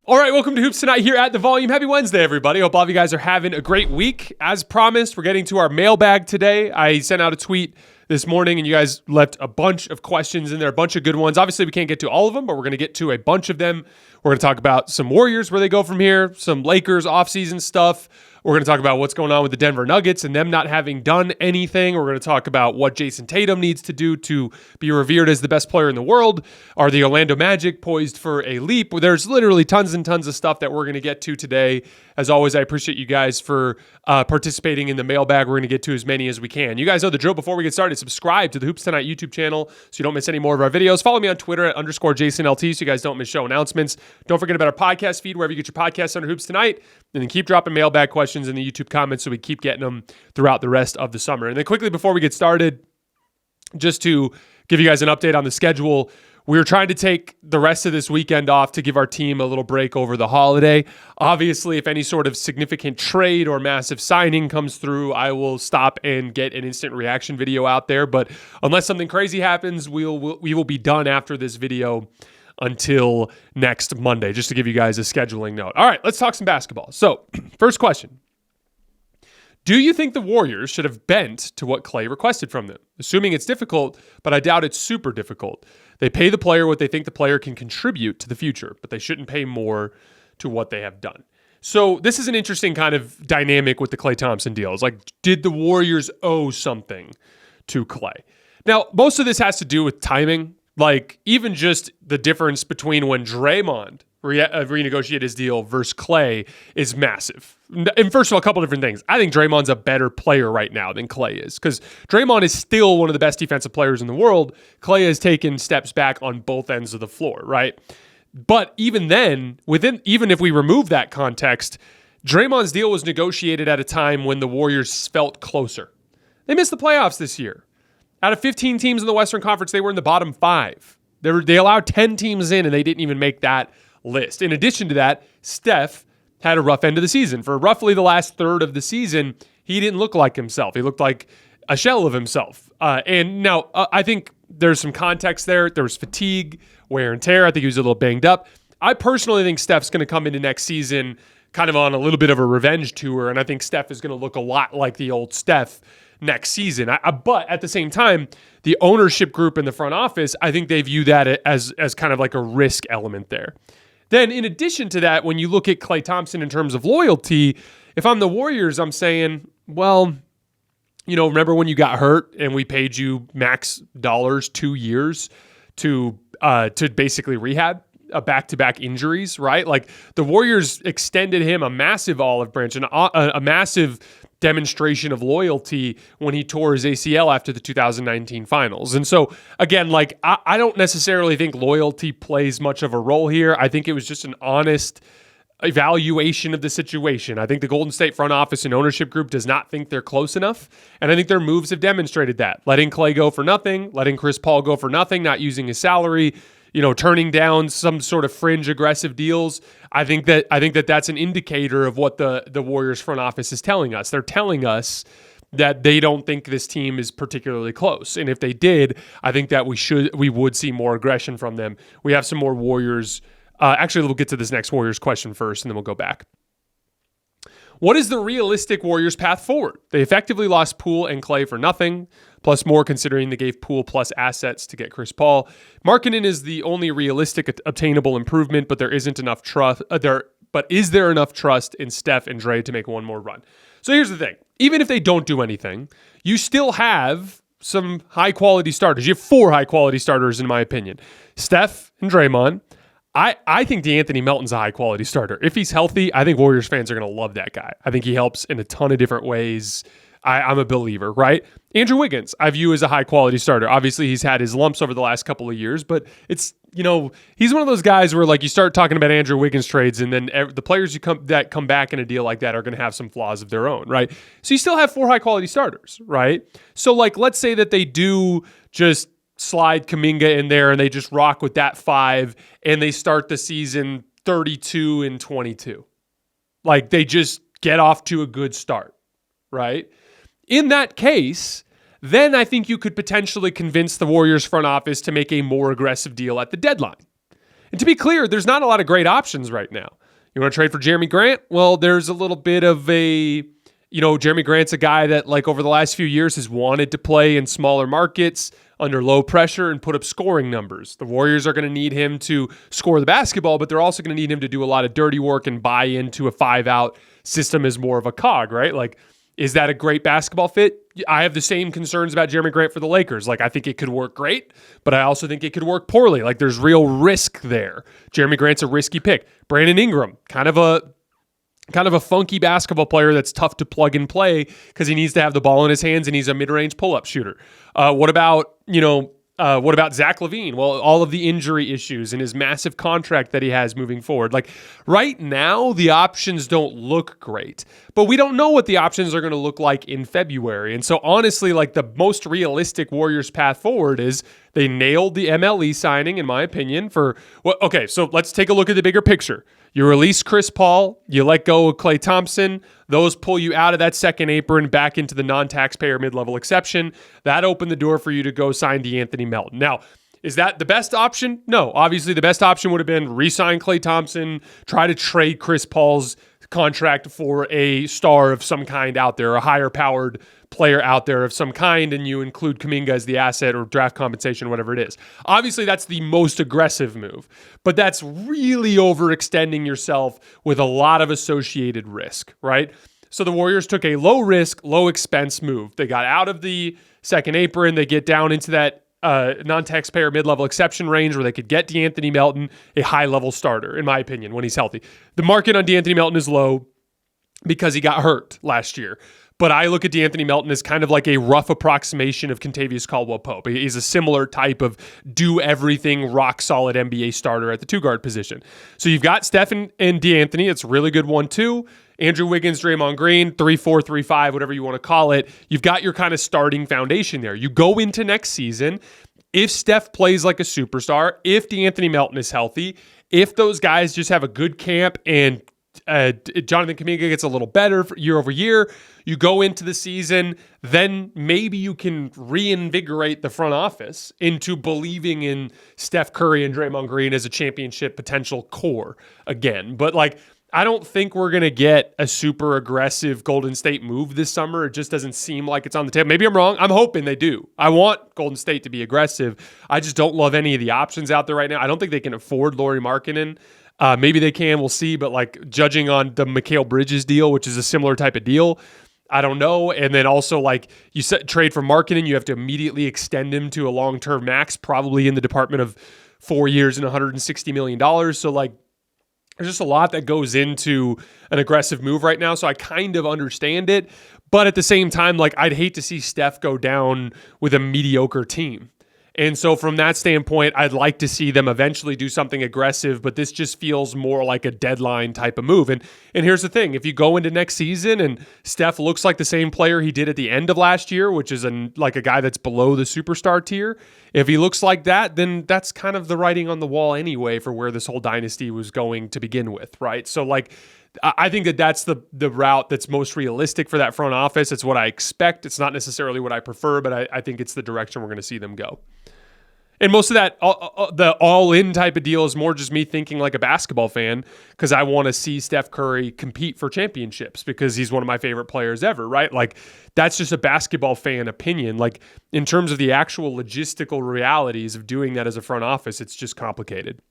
All right, welcome to Hoops Tonight here at The Volume. Happy Wednesday, everybody. Hope all of you guys are having a great week. As promised, we're getting to our mailbag today. I sent out a tweet this morning, and you guys left a bunch of questions in there, a bunch of good ones. Obviously, we can't get to all of them, but we're going to get to a bunch of them. We're going to talk about some Warriors, where they go from here, some Lakers offseason stuff. We're going to talk about what's going on with the Denver Nuggets and them not having done anything. We're going to talk about what Jason Tatum needs to do to be revered as the best player in the world. Are the Orlando Magic poised for a leap? There's literally tons and tons of stuff that we're going to get to today. As always, I appreciate you guys for participating in the mailbag. We're going to get to as many as we can. You guys know the drill. Before we get started, subscribe to the Hoops Tonight YouTube channel so you don't miss any more of our videos. Follow me on Twitter at _JasonLT so you guys don't miss show announcements. Don't forget about our podcast feed, wherever you get your podcasts under Hoops Tonight. And then keep dropping mailbag questions in the YouTube comments so we keep getting them throughout the rest of the summer. And then quickly before we get started, just to give you guys an update on the schedule, we were trying to take the rest of this weekend off to give our team a little break over the holiday. Obviously, if any sort of significant trade or massive signing comes through, I will stop and get an instant reaction video out there. But unless something crazy happens, we will be done after this video until next Monday, just to give you guys a scheduling note. All right, let's talk some basketball. So, first question. Do you think the Warriors should have bent to what Klay requested from them? Assuming it's difficult, but I doubt it's super difficult. They pay the player what they think the player can contribute to the future, but they shouldn't pay more to what they have done. So this is an interesting kind of dynamic with the Klay Thompson deal. It's like, did the Warriors owe something to Klay? Now, most of this has to do with timing. Like, even just the difference between when Draymond renegotiate his deal versus Klay is massive. And first of all, a couple different things. I think Draymond's a better player right now than Klay is, because Draymond is still one of the best defensive players in the world. Klay has taken steps back on both ends of the floor, right? But even then, even if we remove that context, Draymond's deal was negotiated at a time when the Warriors felt closer. They missed the playoffs this year. Out of 15 teams in the Western Conference, they were in the bottom 5. They allowed 10 teams in, and they didn't even make that list. In addition to that, Steph had a rough end of the season. For roughly the last third of the season, he didn't look like himself. He looked like a shell of himself. And now, I think there's some context there. There was fatigue, wear and tear. I think he was a little banged up. I personally think Steph's going to come into next season kind of on a little bit of a revenge tour, and I think Steph is going to look a lot like the old Steph next season. But at the same time, the ownership group in the front office, I think they view that as kind of like a risk element there. Then in addition to that, when you look at Klay Thompson in terms of loyalty, if I'm the Warriors, I'm saying, well, remember when you got hurt and we paid you max dollars 2 years to basically rehab back-to-back injuries, right? Like, the Warriors extended him a massive olive branch and a massive demonstration of loyalty when he tore his ACL after the 2019 finals. And so, again, like, I don't necessarily think loyalty plays much of a role here. I think it was just an honest evaluation of the situation. I think the Golden State front office and ownership group does not think they're close enough, and I think their moves have demonstrated that. Letting Klay go for nothing, letting Chris Paul go for nothing, not using his salary, turning down some sort of fringe aggressive deals. I think that that's an indicator of what the Warriors front office is telling us. They're telling us that they don't think this team is particularly close. And if they did, I think that we would see more aggression from them. We have some more Warriors. Actually, we'll get to this next Warriors question first, and then we'll go back. What is the realistic Warriors path forward? They effectively lost Poole and Klay for nothing, plus more considering they gave Poole plus assets to get Chris Paul. Markkanen is the only realistic obtainable improvement, but there isn't enough trust. But is there enough trust in Steph and Dre to make one more run? So here's the thing. Even if they don't do anything, you still have some high-quality starters. You have 4 high-quality starters, in my opinion. Steph and Draymond. I think DeAnthony Melton's a high-quality starter. If he's healthy, I think Warriors fans are going to love that guy. I think he helps in a ton of different ways. I'm a believer, right? Andrew Wiggins, I view as a high-quality starter. Obviously, he's had his lumps over the last couple of years, but it's, he's one of those guys where, like, you start talking about Andrew Wiggins trades, and then the players that come back in a deal like that are going to have some flaws of their own, right? So you still have 4 high-quality starters, right? So, like, let's say that they do just slide Kuminga in there and they just rock with that 5 and they start the season 32-22. Like, they just get off to a good start, right? In that case, then I think you could potentially convince the Warriors front office to make a more aggressive deal at the deadline. And to be clear, there's not a lot of great options right now. You want to trade for Jeremy Grant? Well, there's a little bit of a, Jeremy Grant's a guy that like over the last few years has wanted to play in smaller markets under low pressure and put up scoring numbers. The Warriors are going to need him to score the basketball, but they're also going to need him to do a lot of dirty work and buy into a 5-out system as more of a cog, right? Like, is that a great basketball fit? I have the same concerns about Jeremy Grant for the Lakers. Like, I think it could work great, but I also think it could work poorly. Like, there's real risk there. Jeremy Grant's a risky pick. Brandon Ingram, kind of a funky basketball player that's tough to plug and play because he needs to have the ball in his hands and he's a mid-range pull-up shooter. What about Zach LaVine? Well, all of the injury issues and his massive contract that he has moving forward. Like right now, the options don't look great, but we don't know what the options are going to look like in February. And so honestly, like the most realistic Warriors path forward is they nailed the MLE signing, in my opinion, okay, so let's take a look at the bigger picture. You release Chris Paul, you let go of Klay Thompson. Those pull you out of that second apron back into the non-taxpayer mid-level exception. That opened the door for you to go sign DeAnthony Melton. Now, is that the best option? No. Obviously, the best option would have been re-sign Klay Thompson, try to trade Chris Paul's contract for a star of some kind out there, a higher-powered player out there of some kind, and you include Kuminga as the asset or draft compensation, whatever it is. Obviously, that's the most aggressive move, but that's really overextending yourself with a lot of associated risk, right? So the Warriors took a low-risk, low-expense move. They got out of the second apron. They get down into that non-taxpayer mid-level exception range where they could get DeAnthony Melton, a high-level starter, in my opinion, when he's healthy. The market on DeAnthony Melton is low because he got hurt last year. But I look at DeAnthony Melton as kind of like a rough approximation of Kentavious Caldwell-Pope. He's a similar type of do-everything, rock-solid NBA starter at the two-guard position. So you've got Steph and DeAnthony. It's a really good 1-2. Andrew Wiggins, Draymond Green, 3-4, 3-5, whatever you want to call it. You've got your kind of starting foundation there. You go into next season, if Steph plays like a superstar, if DeAnthony Melton is healthy, if those guys just have a good camp and Jonathan Kuminga gets a little better year over year, you go into the season, then maybe you can reinvigorate the front office into believing in Steph Curry and Draymond Green as a championship potential core again. But like, I don't think we're going to get a super aggressive Golden State move this summer. It just doesn't seem like it's on the table. Maybe I'm wrong. I'm hoping they do. I want Golden State to be aggressive. I just don't love any of the options out there right now. I don't think they can afford Lauri Markkanen. Maybe they can. We'll see. But like judging on the Mikal Bridges deal, which is a similar type of deal, I don't know. And then also like you said, trade for Markkanen, you have to immediately extend him to a long-term max, probably in the department of 4 years and $160 million. So like there's just a lot that goes into an aggressive move right now. So I kind of understand it. But at the same time, like I'd hate to see Steph go down with a mediocre team. And so from that standpoint, I'd like to see them eventually do something aggressive, but this just feels more like a deadline type of move. And here's the thing. If you go into next season and Steph looks like the same player he did at the end of last year, which is like a guy that's below the superstar tier, if he looks like that, then that's kind of the writing on the wall anyway for where this whole dynasty was going to begin with, right? So like, I think that that's the route that's most realistic for that front office. It's what I expect. It's not necessarily what I prefer, but I think it's the direction we're going to see them go. And most of that, the all-in type of deal is more just me thinking like a basketball fan because I want to see Steph Curry compete for championships because he's one of my favorite players ever, right? Like that's just a basketball fan opinion. Like in terms of the actual logistical realities of doing that as a front office, it's just complicated.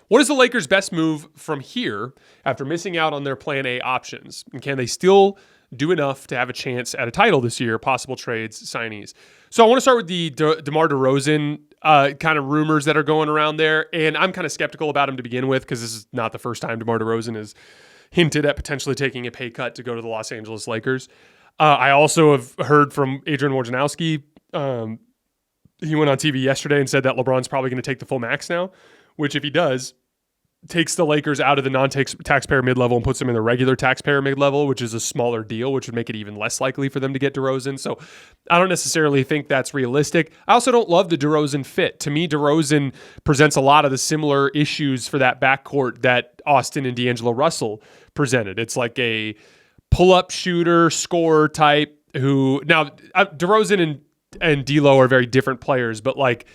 What is the Lakers' best move from here after missing out on their plan A options? And can they still do enough to have a chance at a title this year? Possible trades, signees. So I want to start with the DeMar DeRozan kind of rumors that are going around there. And I'm kind of skeptical about him to begin with because this is not the first time DeMar DeRozan has hinted at potentially taking a pay cut to go to the Los Angeles Lakers. I also have heard from Adrian Wojnarowski. He went on TV yesterday and said that LeBron's probably going to take the full max now, which if he does, takes the Lakers out of the non-taxpayer mid-level and puts them in the regular taxpayer mid-level, which is a smaller deal, which would make it even less likely for them to get DeRozan. So I don't necessarily think that's realistic. I also don't love the DeRozan fit. To me, DeRozan presents a lot of the similar issues for that backcourt that Austin and D'Angelo Russell presented. It's like a pull-up shooter, scorer type who... Now, DeRozan and D'Lo are very different players, but like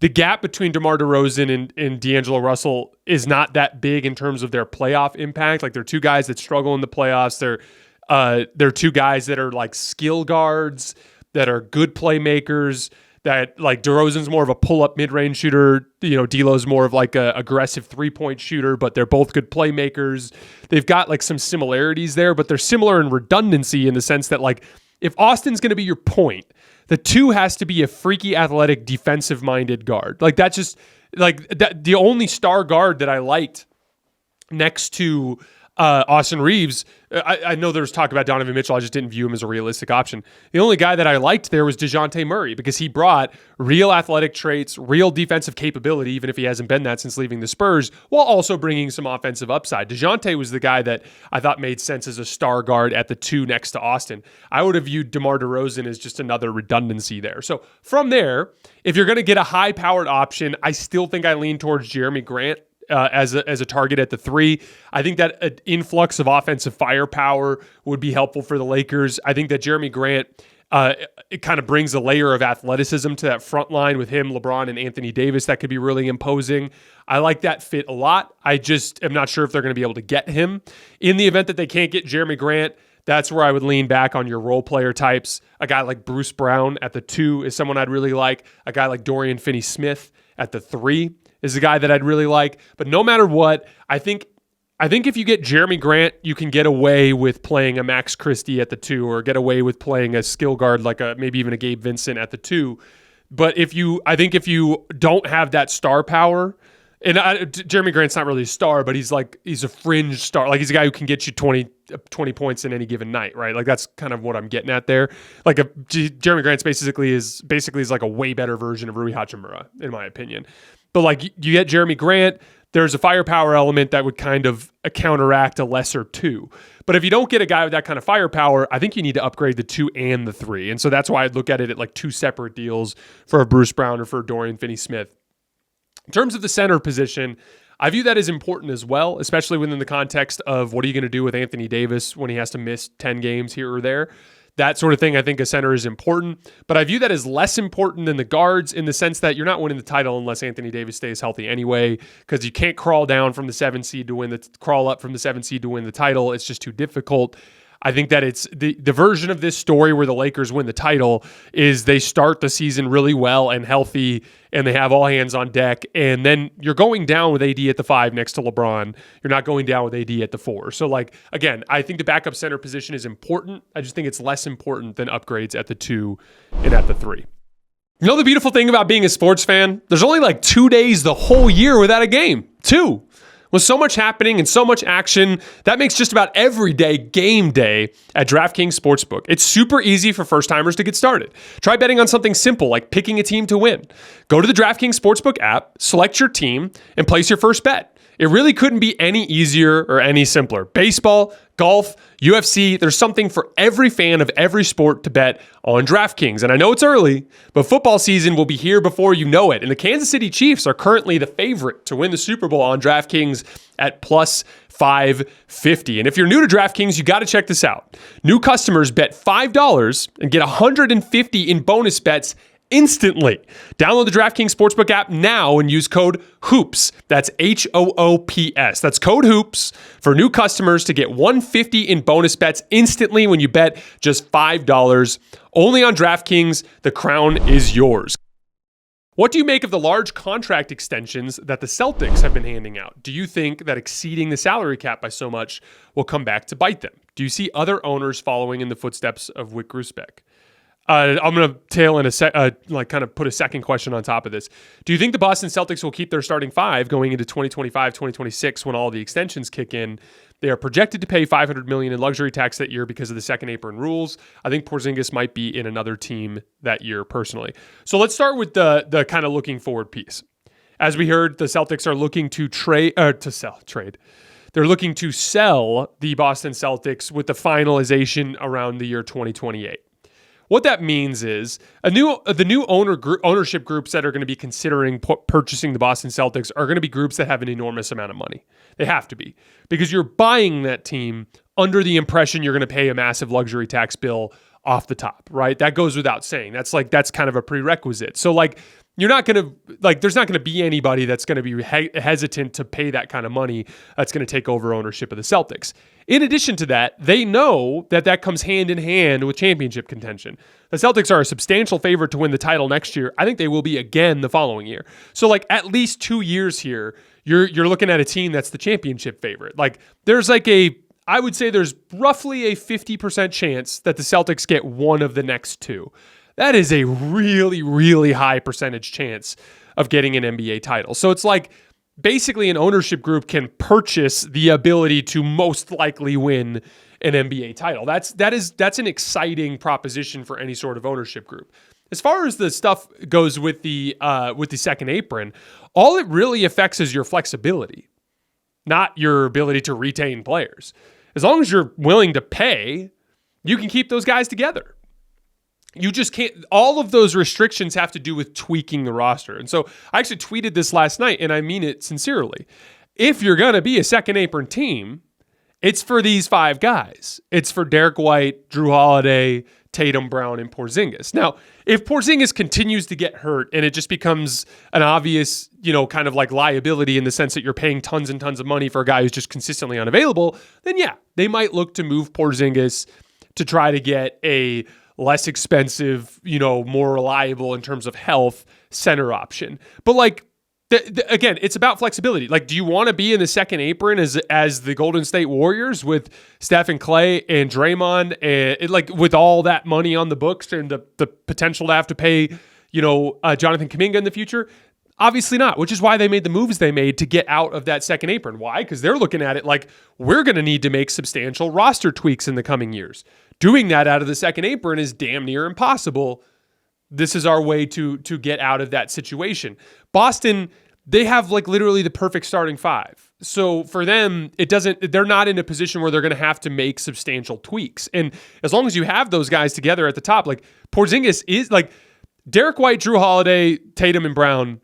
the gap between DeMar DeRozan and D'Angelo Russell is not that big in terms of their playoff impact. Like, they're two guys that struggle in the playoffs. They're two guys that are like skill guards, that are good playmakers, that like DeRozan's more of a pull-up mid-range shooter. D'Lo's more of like a aggressive three-point shooter, but they're both good playmakers. They've got like some similarities there, but they're similar in redundancy in the sense that like if Austin's going to be your point, the two has to be a freaky athletic defensive-minded guard. Like that's just like that. The only star guard that I liked next to Austin Reeves, I know there's talk about Donovan Mitchell. I just didn't view him as a realistic option. The only guy that I liked there was DeJounte Murray because he brought real athletic traits, real defensive capability, even if he hasn't been that since leaving the Spurs, while also bringing some offensive upside. DeJounte was the guy that I thought made sense as a star guard at the 2 next to Austin. I would have viewed DeMar DeRozan as just another redundancy there. So from there, if you're going to get a high-powered option, I still think I lean towards Jeremy Grant as a target at the 3. I think that an influx of offensive firepower would be helpful for the Lakers. I think that Jeremy Grant, it kind of brings a layer of athleticism to that front line with him, LeBron, and Anthony Davis that could be really imposing. I like that fit a lot. I just am not sure if they're going to be able to get him. In the event that they can't get Jeremy Grant, that's where I would lean back on your role player types. A guy like Bruce Brown at the 2 is someone I'd really like. A guy like Dorian Finney-Smith at the 3 is a guy that I'd really like. But no matter what, I think if you get Jeremy Grant, you can get away with playing a Max Christie at the 2 or get away with playing a skill guard like maybe even a Gabe Vincent at the 2. But if you don't have that star power, and Jeremy Grant's not really a star, but he's a fringe star. Like he's a guy who can get you 20 points in any given night, right? Like that's kind of what I'm getting at there. Like Jeremy Grant basically is like a way better version of Rui Hachimura, in my opinion. But like you get Jeremy Grant, there's a firepower element that would kind of counteract a lesser 2. But if you don't get a guy with that kind of firepower, I think you need to upgrade the 2 and the 3. And so that's why I'd look at it at like 2 separate deals for a Bruce Brown or for a Dorian Finney-Smith. In terms of the center position, I view that as important as well, especially within the context of what are you going to do with Anthony Davis when he has to miss 10 games here or there. That sort of thing, I think a center is important. But I view that as less important than the guards in the sense that you're not winning the title unless Anthony Davis stays healthy anyway, because you can't crawl up from the 7 seed to win the title. It's just too difficult. I think that it's the version of this story where the Lakers win the title is they start the season really well and healthy and they have all hands on deck. And then you're going down with AD at the 5 next to LeBron. You're not going down with AD at the 4. So like, again, I think the backup center position is important. I just think it's less important than upgrades at the 2 and at the 3. You know the beautiful thing about being a sports fan? There's only like 2 days the whole year without a game. 2. With so much happening and so much action, that makes just about every day game day at DraftKings Sportsbook. It's super easy for first-timers to get started. Try betting on something simple like picking a team to win. Go to the DraftKings Sportsbook app, select your team, and place your first bet. It really couldn't be any easier or any simpler. Baseball, golf, UFC, there's something for every fan of every sport to bet on DraftKings. And I know it's early, but football season will be here before you know it. And the Kansas City Chiefs are currently the favorite to win the Super Bowl on DraftKings at plus 550. And if you're new to DraftKings, you got to check this out. New customers bet $5 and get $150 in bonus bets instantly. Download the DraftKings Sportsbook app now and use code HOOPS. That's HOOPS. That's code HOOPS for new customers to get $150 in bonus bets instantly when you bet just $5. Only on DraftKings, the crown is yours. What do you make of the large contract extensions that the Celtics have been handing out? Do you think that exceeding the salary cap by so much will come back to bite them? Do you see other owners following in the footsteps of Wyc Grousbeck? I'm going to tail in kind of put a second question on top of this. Do you think the Boston Celtics will keep their starting 5 going into 2025, 2026 when all the extensions kick in? They are projected to pay $500 million in luxury tax that year because of the second apron rules. I think Porzingis might be in another team that year personally. So let's start with the kind of looking forward piece. As we heard, the Celtics are looking to trade. They're looking to sell the Boston Celtics with the finalization around the year 2028. What that means is the new ownership groups that are going to be considering purchasing the Boston Celtics are going to be groups that have an enormous amount of money. They have to be, because you're buying that team under the impression you're going to pay a massive luxury tax bill off the top, right? That goes without saying. That's kind of a prerequisite. So like you're not going to, like, there's not going to be anybody that's going to be hesitant to pay that kind of money that's going to take over ownership of the Celtics. In addition to that, they know that that comes hand in hand with championship contention. The Celtics are a substantial favorite to win the title next year. I think they will be again the following year. So, like, at least 2 years here, you're looking at a team that's the championship favorite. Like, there's like I would say there's roughly a 50% chance that the Celtics get one of the next two. That is a really, really high percentage chance of getting an NBA title. So it's like basically an ownership group can purchase the ability to most likely win an NBA title. That's an exciting proposition for any sort of ownership group. As far as the stuff goes with the second apron, all it really affects is your flexibility, not your ability to retain players. As long as you're willing to pay, you can keep those guys together. You just can't. All of those restrictions have to do with tweaking the roster. And so I actually tweeted this last night, and I mean it sincerely. If you're going to be a second apron team, it's for these 5 guys. It's for Derek White, Drew Holiday, Tatum, Brown, and Porzingis. Now, if Porzingis continues to get hurt and it just becomes an obvious, kind of like liability in the sense that you're paying tons and tons of money for a guy who's just consistently unavailable, then yeah, they might look to move Porzingis to try to get a less expensive, more reliable in terms of health center option. But like, again, it's about flexibility. Like, do you want to be in the second apron as the Golden State Warriors with Steph and Klay and Draymond, and like with all that money on the books and the potential to have to pay, Jonathan Kuminga in the future? Obviously not, which is why they made the moves they made to get out of that second apron. Why? Because they're looking at it like, we're going to need to make substantial roster tweaks in the coming years. Doing that out of the second apron is damn near impossible. This is our way to get out of that situation. Boston, they have like literally the perfect starting 5. So for them, they're not in a position where they're going to have to make substantial tweaks. And as long as you have those guys together at the top, like Porzingis is like Derek White, Drew Holiday, Tatum, and Brown,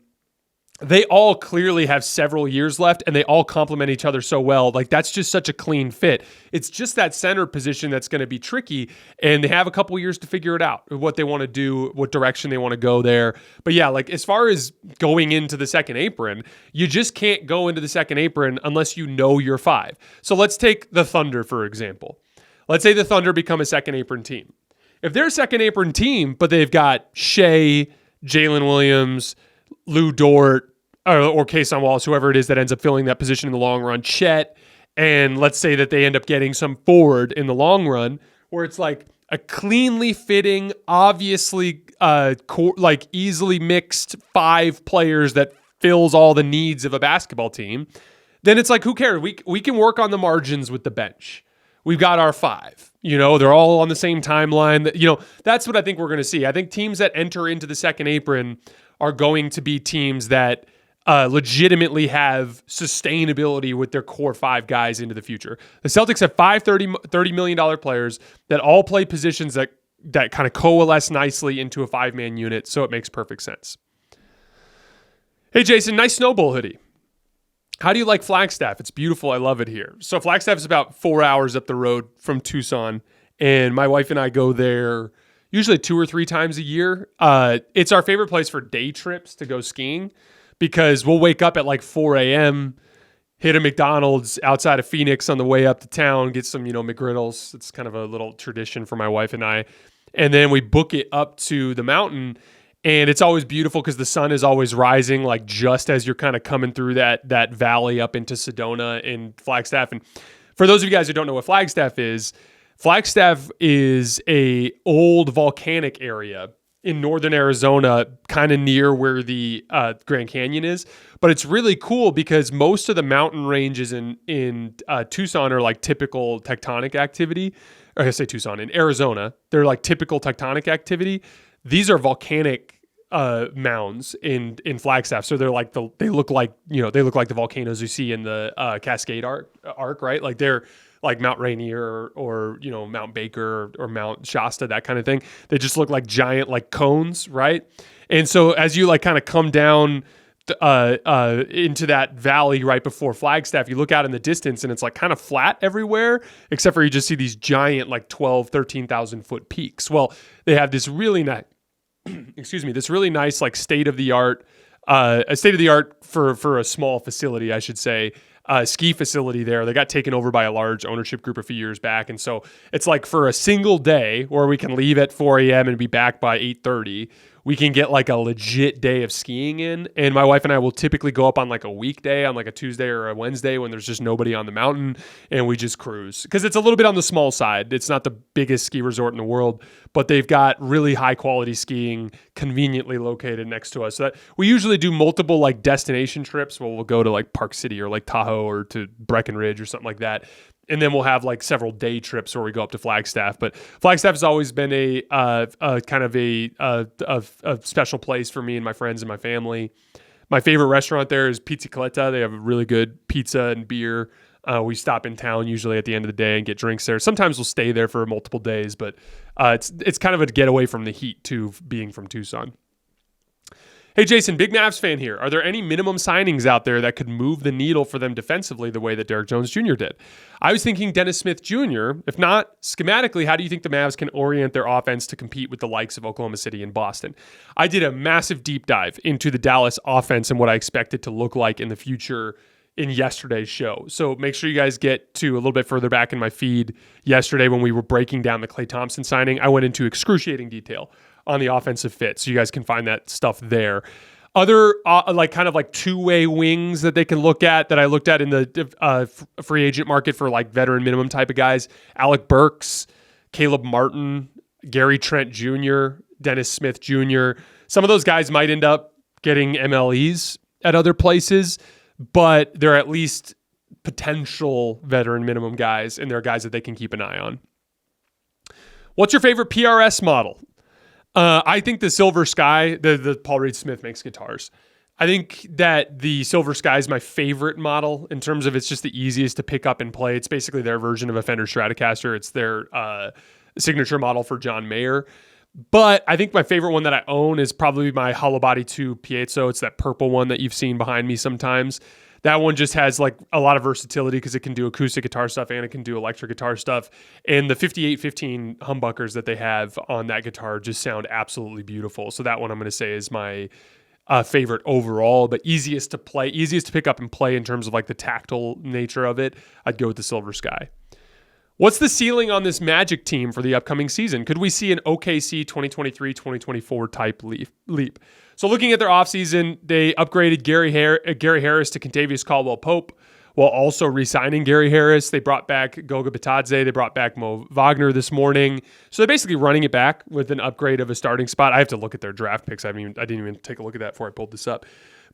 they all clearly have several years left and they all complement each other so well. Like, that's just such a clean fit. It's just that center position that's going to be tricky, and they have a couple years to figure it out, what they want to do, what direction they want to go there. But yeah, like as far as going into the second apron, you just can't go into the second apron unless you know your 5. So let's take the Thunder, for example. Let's say the Thunder become a second apron team. If they're a second apron team, but they've got Shea, Jalen Williams, Lou Dort, or Kason Wallace, whoever it is that ends up filling that position in the long run, Chet, and let's say that they end up getting some forward in the long run, where it's like a cleanly fitting, obviously like easily mixed 5 players that fills all the needs of a basketball team, then it's like, who cares? We can work on the margins with the bench. We've got our 5. They're all on the same timeline. That's what I think we're going to see. I think teams that enter into the second apron are going to be teams that legitimately have sustainability with their core 5 guys into the future. The Celtics have 5 $30 million players that all play positions that kind of coalesce nicely into a 5-man unit, so it makes perfect sense. Hey, Jason, nice snowball hoodie. How do you like Flagstaff? It's beautiful. I love it here. So Flagstaff is about 4 hours up the road from Tucson, and my wife and I go there usually 2 or 3 times a year. It's our favorite place for day trips to go skiing because we'll wake up at like 4 a.m., hit a McDonald's outside of Phoenix on the way up to town, get some, McGriddles. It's kind of a little tradition for my wife and I. And then we book it up to the mountain. And it's always beautiful because the sun is always rising, like just as you're kind of coming through that valley up into Sedona and Flagstaff. And for those of you guys who don't know what Flagstaff is a old volcanic area in northern Arizona, kind of near where the Grand Canyon is. But it's really cool because most of the mountain ranges in Tucson are like typical tectonic activity. Or I say Tucson, in Arizona, they're like typical tectonic activity. These are volcanic mounds in Flagstaff, so they look like the volcanoes you see in the Cascade Arc, right? Like they're like Mount Rainier or Mount Baker or Mount Shasta, that kind of thing. They just look like giant like cones, right? And so as you like kind of come down into that valley right before Flagstaff, you look out in the distance and it's like kind of flat everywhere, except for you just see these giant like 12, 13,000 foot peaks. Well, they have this really excuse me, this really nice like state of the art for a small facility, I should say, ski facility there. They got taken over by a large ownership group a few years back. And so it's like for a single day where we can leave at 4 a.m. and be back by 8:30, we can get like a legit day of skiing in. And my wife and I will typically go up on like a weekday, on like a Tuesday or a Wednesday when there's just nobody on the mountain, and we just cruise. Because it's a little bit on the small side. It's not the biggest ski resort in the world, but they've got really high quality skiing conveniently located next to us. So that we usually do multiple like destination trips where we'll go to like Park City or Lake Tahoe or to Breckenridge or something like that. And then we'll have like several day trips where we go up to Flagstaff. But Flagstaff has always been a kind of a special place for me and my friends and my family. My favorite restaurant there is Pizzicletta. They have a really good pizza and beer. We stop in town usually at the end of the day and get drinks there. Sometimes we'll stay there for multiple days, but it's kind of a getaway from the heat too, being from Tucson. Hey, Jason, big Mavs fan here. Are there any minimum signings out there that could move the needle for them defensively the way that Derrick Jones Jr. did? I was thinking Dennis Smith Jr. If not, schematically, how do you think the Mavs can orient their offense to compete with the likes of Oklahoma City and Boston? I did a massive deep dive into the Dallas offense and what I expect it to look like in the future in yesterday's show. So make sure you guys get to a little bit further back in my feed yesterday when we were breaking down the Klay Thompson signing. I went into excruciating detail on the offensive fit. So you guys can find that stuff there. Other like kind of like two-way wings that they can look at that I looked at in the free agent market for like veteran minimum type of guys. Alec Burks, Caleb Martin, Gary Trent Jr., Dennis Smith Jr. Some of those guys might end up getting MLEs at other places, but they're at least potential veteran minimum guys, and they're guys that they can keep an eye on. What's your favorite PRS model? I think the Silver Sky, the Paul Reed Smith makes guitars. I think that the Silver Sky is my favorite model in terms of it's just the easiest to pick up and play. It's basically their version of a Fender Stratocaster. It's their signature model for John Mayer. But I think my favorite one that I own is probably my Hollow Body 2 Piezo. It's that purple one that you've seen behind me sometimes. That one just has like a lot of versatility because it can do acoustic guitar stuff and it can do electric guitar stuff. And the 5815 humbuckers that they have on that guitar just sound absolutely beautiful. So that one I'm going to say is my favorite overall, but easiest to play, easiest to pick up and play in terms of like the tactile nature of it. I'd go with the Silver Sky. What's the ceiling on this Magic team for the upcoming season? Could we see an OKC 2023-2024 type leap? So looking at their offseason, they upgraded Gary Harris to Kentavious Caldwell-Pope while also re-signing Gary Harris. They brought back Goga Bitadze. They brought back Mo Wagner this morning. So they're basically running it back with an upgrade of a starting spot. I have to look at their draft picks. I didn't even take a look at that before I pulled this up.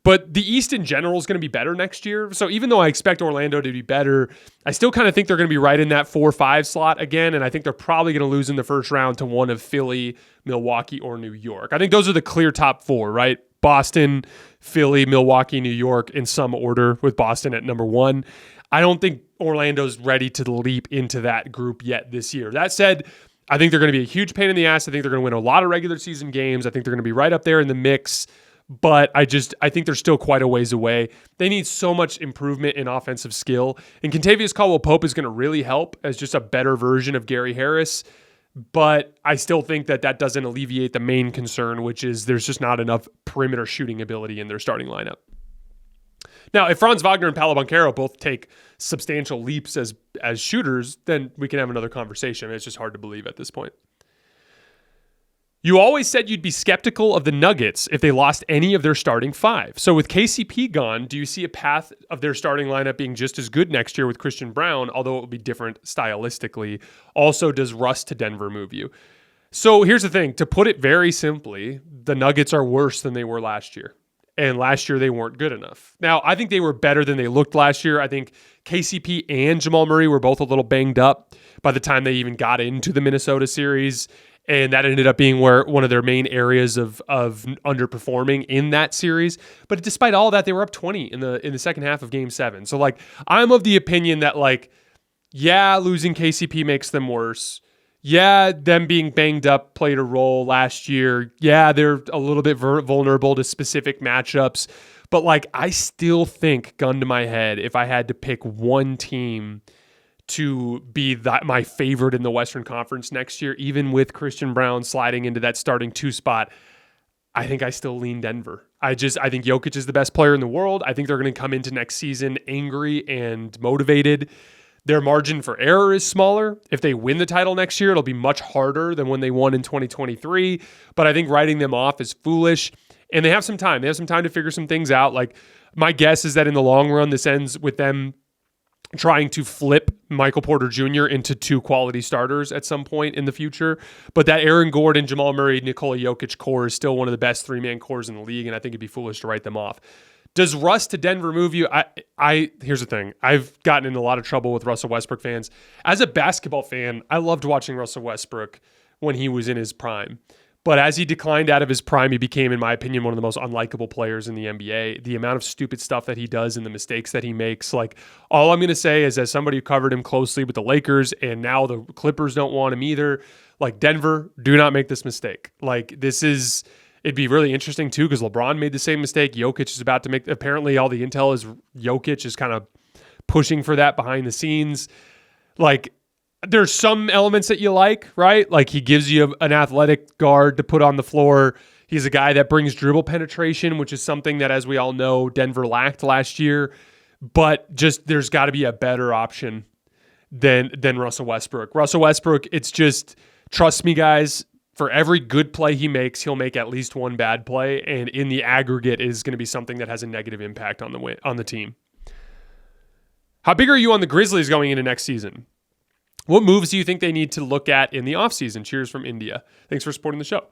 But the East in general is going to be better next year. So even though I expect Orlando to be better, I still kind of think they're going to be right in that 4-5 slot again. And I think they're probably going to lose in the first round to one of Philly, Milwaukee, or New York. I think those are the clear top four, right? Boston, Philly, Milwaukee, New York in some order, with Boston at number one. I don't think Orlando's ready to leap into that group yet this year. That said, I think they're going to be a huge pain in the ass. I think they're going to win a lot of regular season games. I think they're going to be right up there in the mix. But I think they're still quite a ways away. They need so much improvement in offensive skill. And Kentavious Caldwell-Pope is going to really help as just a better version of Gary Harris. But I still think that doesn't alleviate the main concern, which is there's just not enough perimeter shooting ability in their starting lineup. Now, if Franz Wagner and Paolo Banchero both take substantial leaps as shooters, then we can have another conversation. It's just hard to believe at this point. You always said you'd be skeptical of the Nuggets if they lost any of their starting five. So with KCP gone, do you see a path of their starting lineup being just as good next year with Christian Brown, although it will be different stylistically? Also, does Russ to Denver move you? So here's the thing. To put it very simply, the Nuggets are worse than they were last year. And last year, they weren't good enough. Now, I think they were better than they looked last year. I think KCP and Jamal Murray were both a little banged up by the time they even got into the Minnesota series. And that ended up being one of their main areas of underperforming in that series. But despite all that, they were up 20 in the second half of Game 7. So, like, I'm of the opinion that, like, yeah, losing KCP makes them worse. Yeah, them being banged up played a role last year. Yeah, they're a little bit vulnerable to specific matchups. But, like, I still think, gun to my head, if I had to pick one team to be my favorite in the Western Conference next year, even with Christian Brown sliding into that starting 2 spot, I think I still lean Denver. I think Jokic is the best player in the world. I think they're going to come into next season angry and motivated. Their margin for error is smaller. If they win the title next year, it'll be much harder than when they won in 2023. But I think writing them off is foolish. And they have some time. They have some time to figure some things out. Like, my guess is that in the long run, this ends with them trying to flip Michael Porter Jr. into 2 quality starters at some point in the future. But that Aaron Gordon, Jamal Murray, Nikola Jokic core is still one of the best 3-man cores in the league, and I think it'd be foolish to write them off. Does Russ to Denver move you? Here's the thing. I've gotten in a lot of trouble with Russell Westbrook fans. As a basketball fan, I loved watching Russell Westbrook when he was in his prime. But as he declined out of his prime, he became, in my opinion, one of the most unlikable players in the NBA. The amount of stupid stuff that he does and the mistakes that he makes. Like, all I'm going to say is, as somebody who covered him closely with the Lakers, and now the Clippers don't want him either, like, Denver, do not make this mistake. Like, it'd be really interesting too, because LeBron made the same mistake. Jokic is about to make, apparently all the intel is Jokic is kind of pushing for that behind the scenes. Like, there's some elements that you like, right? Like, he gives you an athletic guard to put on the floor. He's a guy that brings dribble penetration, which is something that, as we all know, Denver lacked last year. But just, there's got to be a better option than Russell Westbrook. Russell Westbrook, it's just, trust me, guys, for every good play he makes, he'll make at least one bad play. And in the aggregate, it is going to be something that has a negative impact on the team. How big are you on the Grizzlies going into next season? What moves do you think they need to look at in the offseason? Cheers from India. Thanks for supporting the show.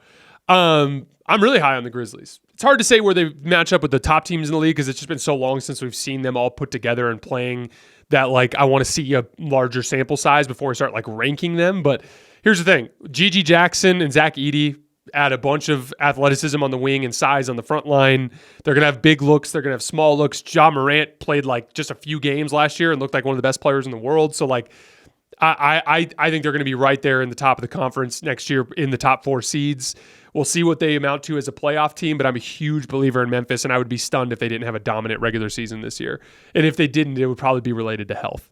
I'm really high on the Grizzlies. It's hard to say where they match up with the top teams in the league because it's just been so long since we've seen them all put together and playing that, like, I want to see a larger sample size before I start, like, ranking them. But here's the thing. Gigi Jackson and Zach Edey add a bunch of athleticism on the wing and size on the front line. They're going to have big looks. They're going to have small looks. Ja Morant played, like, just a few games last year and looked like one of the best players in the world. So, like, I think they're going to be right there in the top of the conference next year in the top 4 seeds. We'll see what they amount to as a playoff team, but I'm a huge believer in Memphis, and I would be stunned if they didn't have a dominant regular season this year. And if they didn't, it would probably be related to health.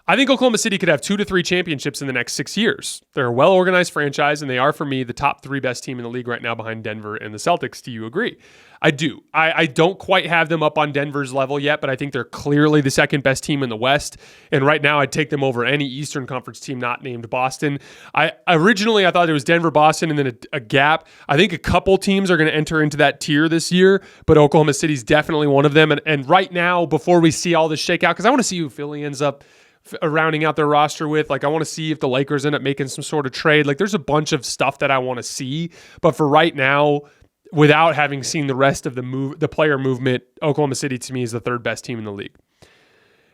I think Oklahoma City could have 2 to 3 championships in the next 6 years. They're a well-organized franchise, and they are, for me, the top 3 best team in the league right now behind Denver and the Celtics. Do you agree? I do. I don't quite have them up on Denver's level yet, but I think they're clearly the second best team in the West. And right now, I'd take them over any Eastern Conference team not named Boston. Originally, I thought it was Denver, Boston, and then a gap. I think a couple teams are going to enter into that tier this year, but Oklahoma City's definitely one of them. And right now, before we see all this shake out, because I want to see who Philly ends up rounding out their roster with. Like, I want to see if the Lakers end up making some sort of trade. Like, there's a bunch of stuff that I want to see. But for right now, without having seen the rest of the player movement, Oklahoma City to me is the 3rd best team in the league.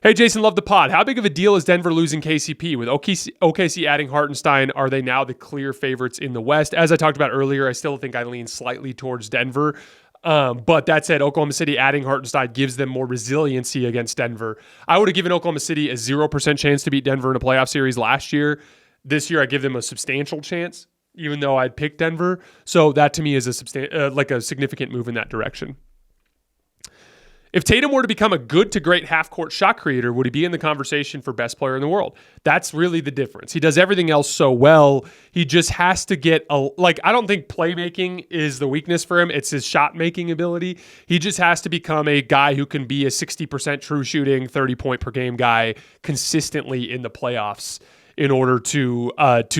Hey, Jason, love the pod. How big of a deal is Denver losing KCP? With OKC adding Hartenstein, are they now the clear favorites in the West? As I talked about earlier, I still think I lean slightly towards Denver. But that said, Oklahoma City adding Hartenstein gives them more resiliency against Denver. I would have given Oklahoma City a 0% chance to beat Denver in a playoff series last year. This year, I give them a substantial chance, even though I'd pick Denver. So that to me is a significant move in that direction. If Tatum were to become a good to great half-court shot creator, would he be in the conversation for best player in the world? That's really the difference. He does everything else so well. He just has to get I don't think playmaking is the weakness for him. It's his shot-making ability. He just has to become a guy who can be a 60% true shooting, 30-point per game guy consistently in the playoffs in order to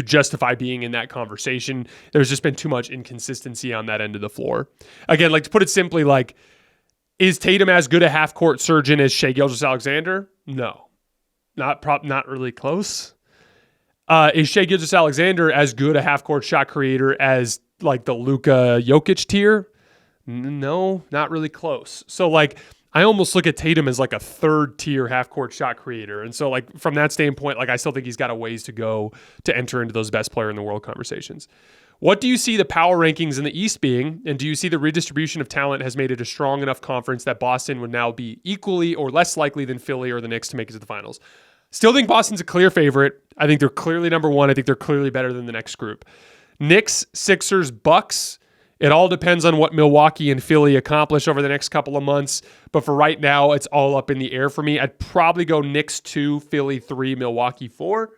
justify being in that conversation. There's just been too much inconsistency on that end of the floor. Again, like, to put it simply, like, is Tatum as good a half-court surgeon as Shai Gilgeous-Alexander? No. Not really close. Is Shai Gilgeous-Alexander as good a half-court shot creator as, like, the Luka Jokic tier? No, not really close. So, like, I almost look at Tatum as, like, a 3rd-tier half-court shot creator. And so, like, from that standpoint, like, I still think he's got a ways to go to enter into those best player in the world conversations. What do you see the power rankings in the East being, and do you see the redistribution of talent has made it a strong enough conference that Boston would now be equally or less likely than Philly or the Knicks to make it to the finals? Still think Boston's a clear favorite. I think they're clearly number 1. I think they're clearly better than the next group. Knicks, Sixers, Bucks. It all depends on what Milwaukee and Philly accomplish over the next couple of months. But for right now, it's all up in the air for me. I'd probably go Knicks 2, Philly 3, Milwaukee 4.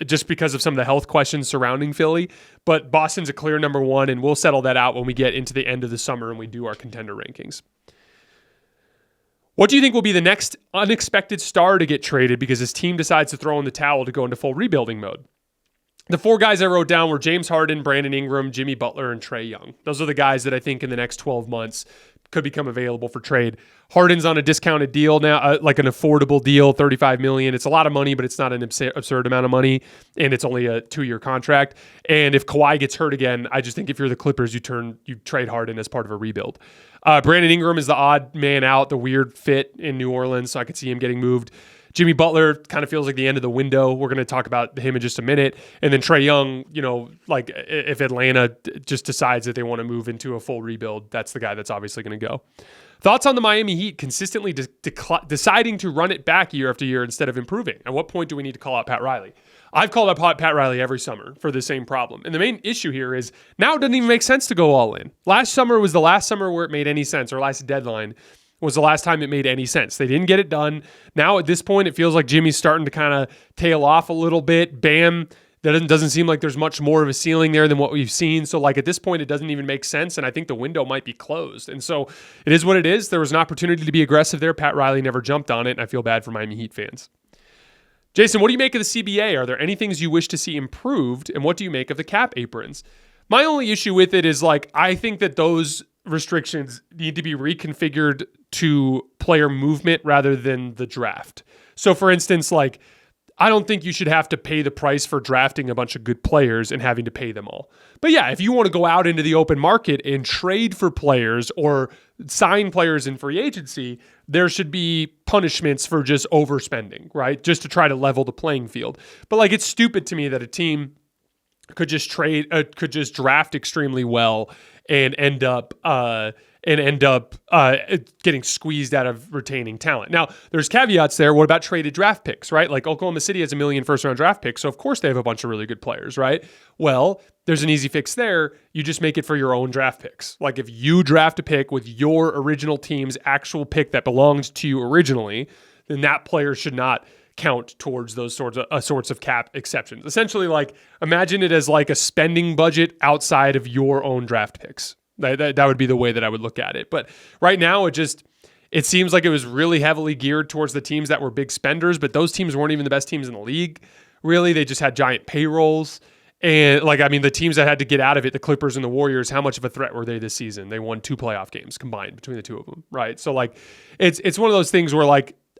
just because of some of the health questions surrounding Philly. But Boston's a clear number one, and we'll settle that out when we get into the end of the summer and we do our contender rankings. What do you think will be the next unexpected star to get traded because his team decides to throw in the towel to go into full rebuilding mode? The 4 guys I wrote down were James Harden, Brandon Ingram, Jimmy Butler, and Trae Young. Those are the guys that I think in the next 12 months could become available for trade. Harden's on a discounted deal now, like an affordable deal, $35 million. It's a lot of money, but it's not an absurd amount of money, and it's only a 2-year contract. And if Kawhi gets hurt again, I just think if you're the Clippers, you trade Harden as part of a rebuild. Brandon Ingram is the odd man out, the weird fit in New Orleans, so I could see him getting moved. Jimmy Butler kind of feels like the end of the window. We're going to talk about him in just a minute. And then Trae Young, like if Atlanta just decides that they want to move into a full rebuild, that's the guy that's obviously going to go. Thoughts on the Miami Heat consistently deciding to run it back year after year instead of improving? At what point do we need to call out Pat Riley? I've called out Pat Riley every summer for the same problem. And the main issue here is now it doesn't even make sense to go all in. Last summer was the last summer where it made any sense, or last deadline was the last time it made any sense. They didn't get it done. Now at this point, it feels like Jimmy's starting to kind of tail off a little bit. Bam, that doesn't seem like there's much more of a ceiling there than what we've seen. So like at this point, it doesn't even make sense. And I think the window might be closed. And so it is what it is. There was an opportunity to be aggressive there. Pat Riley never jumped on it. And I feel bad for Miami Heat fans. Jason, what do you make of the CBA? Are there any things you wish to see improved? And what do you make of the cap aprons? My only issue with it is I think that those restrictions need to be reconfigured to player movement rather than the draft. So for instance, I don't think you should have to pay the price for drafting a bunch of good players and having to pay them all. But yeah, if you want to go out into the open market and trade for players or sign players in free agency, there should be punishments for just overspending, right? Just to try to level the playing field. But it's stupid to me that a team could just draft extremely well and end up getting squeezed out of retaining talent. Now, there's caveats there. What about traded draft picks, right? Like Oklahoma City has 1 million first-round draft picks, so of course they have a bunch of really good players, right? Well, there's an easy fix there. You just make it for your own draft picks. Like if you draft a pick with your original team's actual pick that belonged to you originally, then that player should not count towards those sorts of cap exceptions. Essentially, imagine it as a spending budget outside of your own draft picks. That would be the way that I would look at it. But right now, it seems like it was really heavily geared towards the teams that were big spenders, but those teams weren't even the best teams in the league. Really, they just had giant payrolls. And the teams that had to get out of it, the Clippers and the Warriors, how much of a threat were they this season? They won 2 playoff games combined between the two of them, right? So it's one of those things where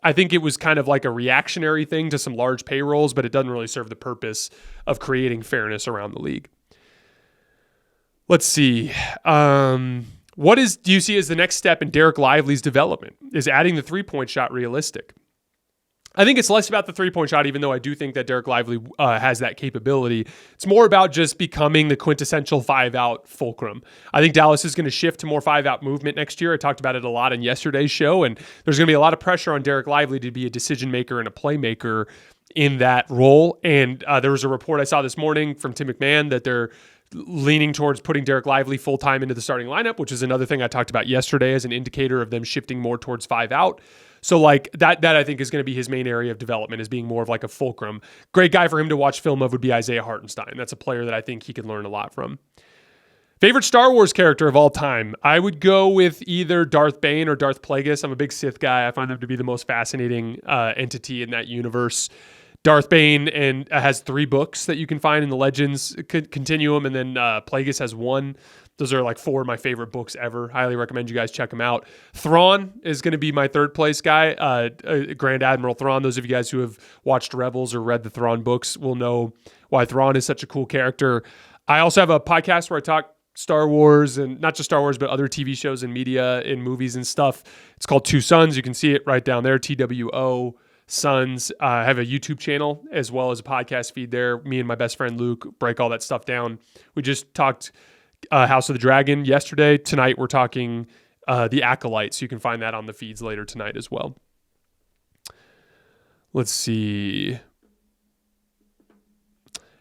I think it was kind of like a reactionary thing to some large payrolls, but it doesn't really serve the purpose of creating fairness around the league. Let's see. Do you see as the next step in Dereck Lively's development? Is adding the 3-point shot realistic? I think it's less about the 3-point shot, even though I do think that Dereck Lively has that capability. It's more about just becoming the quintessential 5-out fulcrum. I think Dallas is going to shift to more 5-out movement next year. I talked about it a lot in yesterday's show, and there's going to be a lot of pressure on Dereck Lively to be a decision maker and a playmaker in that role. And there was a report I saw this morning from Tim McMahon that they're leaning towards putting Dereck Lively full-time into the starting lineup, which is another thing I talked about yesterday as an indicator of them shifting more towards 5-out. So that I think is going to be his main area of development, is being more of a fulcrum. Great guy for him to watch film of would be Isaiah Hartenstein. That's a player that I think he could learn a lot from. Favorite Star Wars character of all time? I would go with either Darth Bane or Darth Plagueis. I'm a big Sith guy. I find them to be the most fascinating entity in that universe. Darth Bane has 3 books that you can find in the Legends continuum, and then Plagueis has 1. Those are 4 of my favorite books ever. Highly recommend you guys check them out. Thrawn is going to be my 3rd place guy. Grand Admiral Thrawn. Those of you guys who have watched Rebels or read the Thrawn books will know why Thrawn is such a cool character. I also have a podcast where I talk Star Wars, and not just Star Wars, but other TV shows and media and movies and stuff. It's called Two Sons. You can see it right down there, TWO Sons. I have a YouTube channel as well as a podcast feed there. Me and my best friend Luke break all that stuff down. We just talked House of the Dragon yesterday. Tonight we're talking The Acolyte, so you can find that on the feeds later tonight as well. Let's see.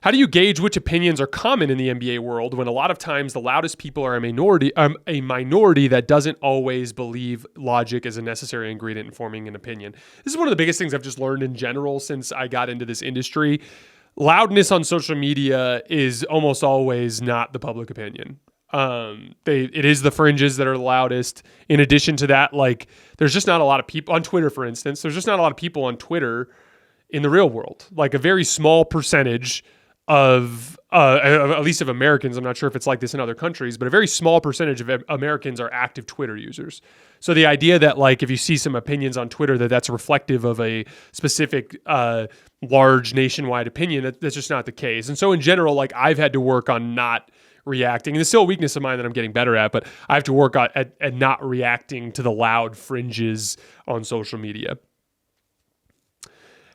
How do you gauge which opinions are common in the NBA world when a lot of times the loudest people are a minority that doesn't always believe logic is a necessary ingredient in forming an opinion? This is one of the biggest things I've just learned in general since I got into this industry. loudness on social media is almost always not the public opinion. It is the fringes that are the loudest. In addition to that, like there's just not a lot of people on Twitter, for instance, there's just not a lot of people on Twitter in the real world. Like a very small percentage of at least of Americans, I'm not sure if it's like this in other countries, but a very small percentage of Americans are active Twitter users. So the idea that like if you see some opinions on Twitter that's reflective of a specific large nationwide opinion, that's just not the case. And so in general, like I've had to work on not reacting. And it's still a weakness of mine that I'm getting better at, but I have to work on at not reacting to the loud fringes on social media.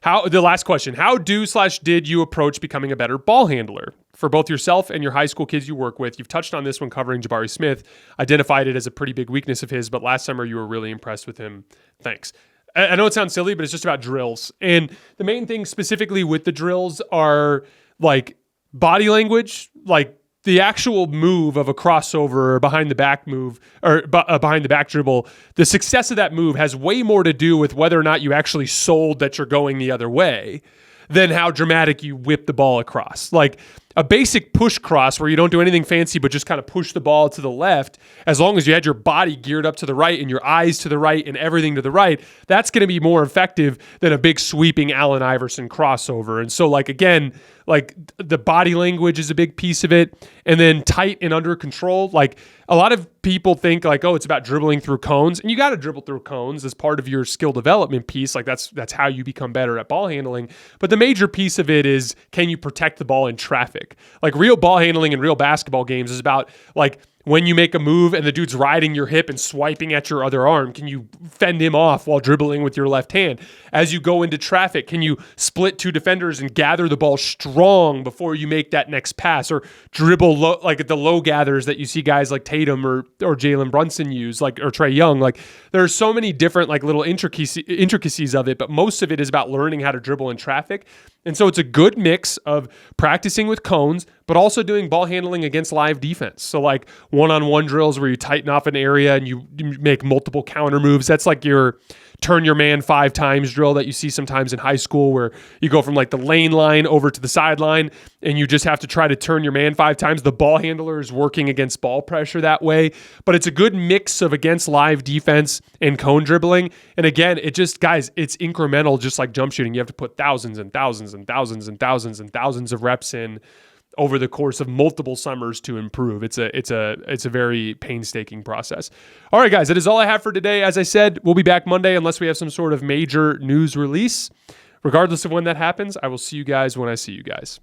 The last question, how did you approach becoming a better ball handler? For both yourself and your high school kids you work with, you've touched on this when covering Jabari Smith, identified it as a pretty big weakness of his, but last summer you were really impressed with him. Thanks. I know it sounds silly, but it's just about drills. And the main thing specifically with the drills are like body language, like the actual move of a crossover or behind the back move or behind the back dribble. The success of that move has way more to do with whether or not you actually sold that you're going the other way than how dramatic you whip the ball across. Like a basic push cross where you don't do anything fancy but just kind of push the ball to the left, as long as you had your body geared up to the right and your eyes to the right and everything to the right, that's going to be more effective than a big sweeping Allen Iverson crossover. And so like, again, like the body language is a big piece of it. And then tight and under control. Like a lot of people think like, oh, it's about dribbling through cones, and you got to dribble through cones as part of your skill development piece. Like that's how you become better at ball handling. But the major piece of it is, can you protect the ball in traffic? Like real ball handling in real basketball games is about like when you make a move and the dude's riding your hip and swiping at your other arm, can you fend him off while dribbling with your left hand? As you go into traffic, can you split two defenders and gather the ball strong before you make that next pass, or dribble low, like at the low gathers that you see guys like Tatum or Jalen Brunson use, like, or Trae Young? Like there are so many different like little intricacies of it, but most of it is about learning how to dribble in traffic. And so it's a good mix of practicing with cones, but also doing ball handling against live defense. So like one-on-one drills where you tighten off an area and you make multiple counter moves. That's like your turn your man 5 times drill that you see sometimes in high school, where you go from like the lane line over to the sideline and you just have to try to turn your man 5 times. The ball handler is working against ball pressure that way, but it's a good mix of against live defense and cone dribbling. And again, it just, guys, it's incremental, just like jump shooting. You have to put thousands and thousands and thousands and thousands and thousands of reps in over the course of multiple summers to improve. It's a very painstaking process. All right, guys, that is all I have for today. As I said, we'll be back Monday unless we have some sort of major news release. Regardless of when that happens, I will see you guys when I see you guys.